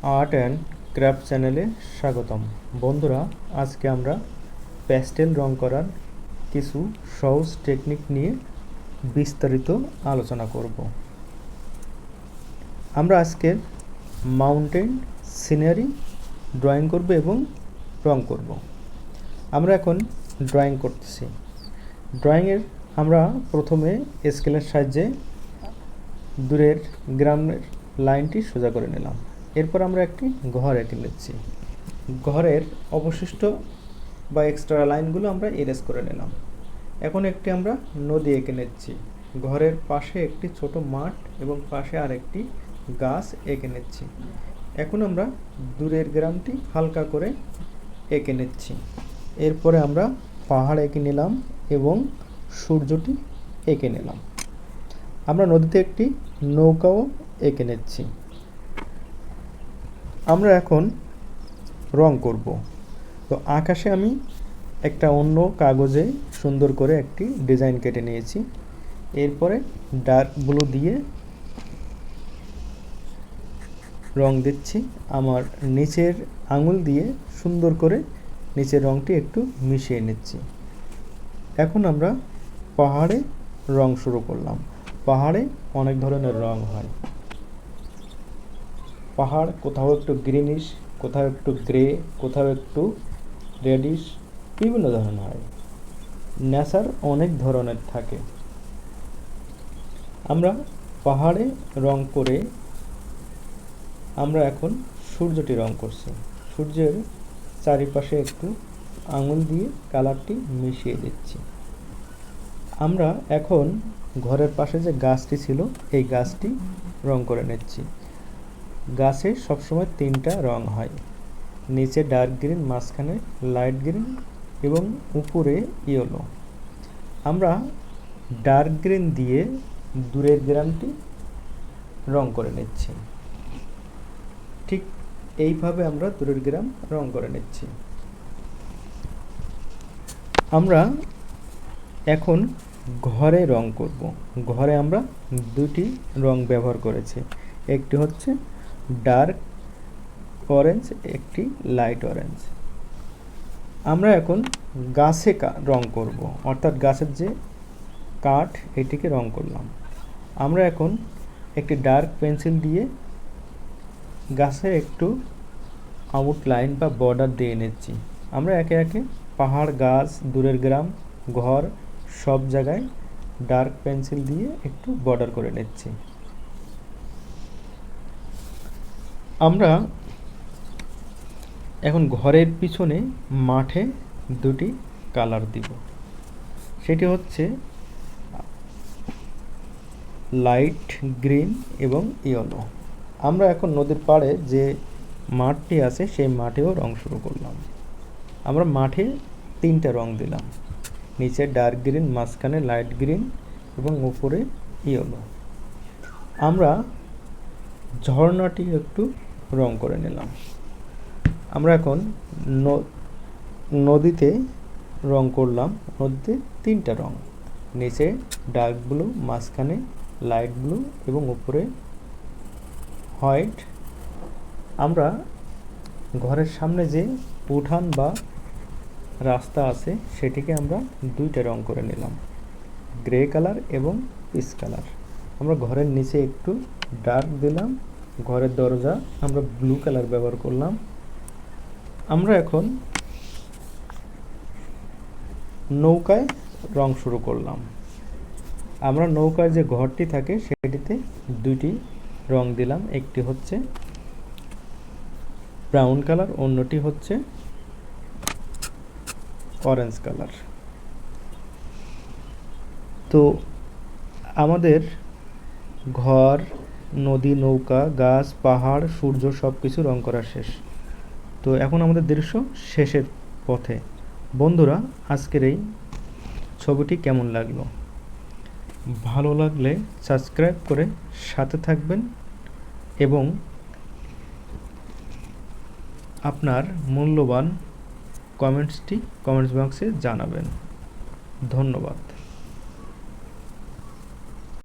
Art and craft চ্যানেলে স্বাগতম। বন্ধুরা, আজকে আমরা প্যাস্টেল রং করার কিছু সহজ টেকনিক নিয়ে বিস্তারিত আলোচনা করব। আমরা আজকে মাউন্টেন সিনারি ড্রয়িং করব এবং রং করব। আমরা এখন ড্রয়িং করতেছি। ড্রয়িংয়ের আমরা প্রথমে স্কেলের সাহায্যে দূরের গ্রামের লাইনটি সোজা করে নিলাম। এরপর আমরা একটি ঘর এঁকে নিচ্ছি। ঘরের অবশিষ্ট বা এক্সট্রা লাইনগুলো আমরা এরেজ করে নিলাম। এখন একটি আমরা নদী এঁকে নিচ্ছি। ঘরের পাশে একটি ছোট মাঠ এবং পাশে আরেকটি গাছ এঁকে নিচ্ছি। এখন আমরা দূরের গ্রামটি হালকা করে এঁকে নিচ্ছি। এরপরে আমরা পাহাড় এঁকে নিলাম এবং সূর্যটি এঁকে নিলাম। আমরা নদীতে একটি নৌকাও এঁকে নিচ্ছি। আমরা এখন রং করব। তো আকাশে আমি একটা অন্য কাগজে সুন্দর করে একটি ডিজাইন কেটে নিয়েছি। এরপরে ডার্ক ব্লু দিয়ে রং দিচ্ছি। আমার নিচের আঙুল দিয়ে সুন্দর করে নিচের রংটি একটু মিশিয়ে নিচ্ছি। এখন আমরা পাহাড়ে রং শুরু করলাম। পাহাড়ে অনেক ধরনের রং হয়। পাহাড় কোথাও একটু গ্রিনিশ, কোথাও একটু গ্রে, কোথাও একটু রেডিশ, বিভিন্ন ধরনের হয়। নেচার অনেক ধরনের থাকে। আমরা পাহাড়ে রং করে আমরা এখন সূর্যটি রং করছি। সূর্যের চারিপাশে একটু আঙুল দিয়ে কালারটি মিশিয়ে দিচ্ছি। আমরা এখন ঘরের পাশে যে গাছটি ছিল এই গাছটি রং করে নিচ্ছি। গাছে সবসময় তিনটা রং হয়, নিচে ডার্ক গ্রিন, মাঝখানে লাইট গ্রিন এবং উপরে ইয়েলো। আমরা ডার্ক গ্রিন দিয়ে দূরের গ্রামটি রং করে নিচ্ছি। ঠিক এইভাবে আমরা দূরের গ্রাম রং করে নিচ্ছি। আমরা এখন ঘরে রং করব। ঘরে আমরা দুটি রং ব্যবহার করেছি, একটি হচ্ছে ডার্ক অরেঞ্জ, একটি লাইট অরেঞ্জ। আমরা এখন গাছে রং করব, অর্থাৎ গাছের যে কাঠ এটিকে রং করলাম। আমরা এখন একটি ডার্ক পেন্সিল দিয়ে গাছে একটু আউটলাইন বা বর্ডার দিয়ে নিচ্ছি। আমরা একে একে পাহাড়, গাছ, দূরের গ্রাম, ঘর সব জায়গায় ডার্ক পেন্সিল দিয়ে একটু বর্ডার করে নিচ্ছি। আমরা এখন ঘরের পিছনে মাঠে দুটি কালার দিব, সেটি হচ্ছে লাইট গ্রিন এবং ইয়েলো। আমরা এখন নদীর পাড়ে যে মাঠটি আছে সেই মাঠেও রং শুরু করলাম। আমরা মাঠে তিনটা রং দিলাম, নিচে ডার্ক গ্রিন, মাঝখানে লাইট গ্রিন এবং উপরে ইয়েলো। আমরা ঝর্ণাটি একটু রং করে নিলাম। আমরা এখন নদীতে রং করলাম। নদীতে তিনটা রং, নিচে ডার্ক ব্লু, মাঝখানে লাইট ব্লু এবং উপরে হোয়াইট। আমরা ঘরের সামনে যে উঠান বা রাস্তা আছে সেটিকে আমরা দুইটা রং করে নিলাম, গ্রে কালার এবং পিচ কালার। আমরা ঘরের নিচে একটু ডার্ক দিলাম। ঘরের দরজা আমরা ব্লু কালার ব্যবহার করলাম। আমরা এখন নৌকায় রং শুরু করলাম। আমরা নৌকার যে ঘরটি থাকে সেটিতে দুইটি রং দিলাম, একটি হচ্ছে ব্রাউন কালার, অন্যটি হচ্ছে অরেঞ্জ কালার। তো আমাদের ঘর, নদী, নৌকা, গাছ, পাহাড়, সূর্য সব কিছু রং করা শেষ। তো এখন আমাদের দৃশ্য শেষের পথে। বন্ধুরা, আজকের এই ছবিটি কেমন লাগলো? ভালো লাগলে সাবস্ক্রাইব করে সাথে থাকবেন এবং আপনার মূল্যবান কমেন্টস বক্সে জানাবেন। ধন্যবাদ।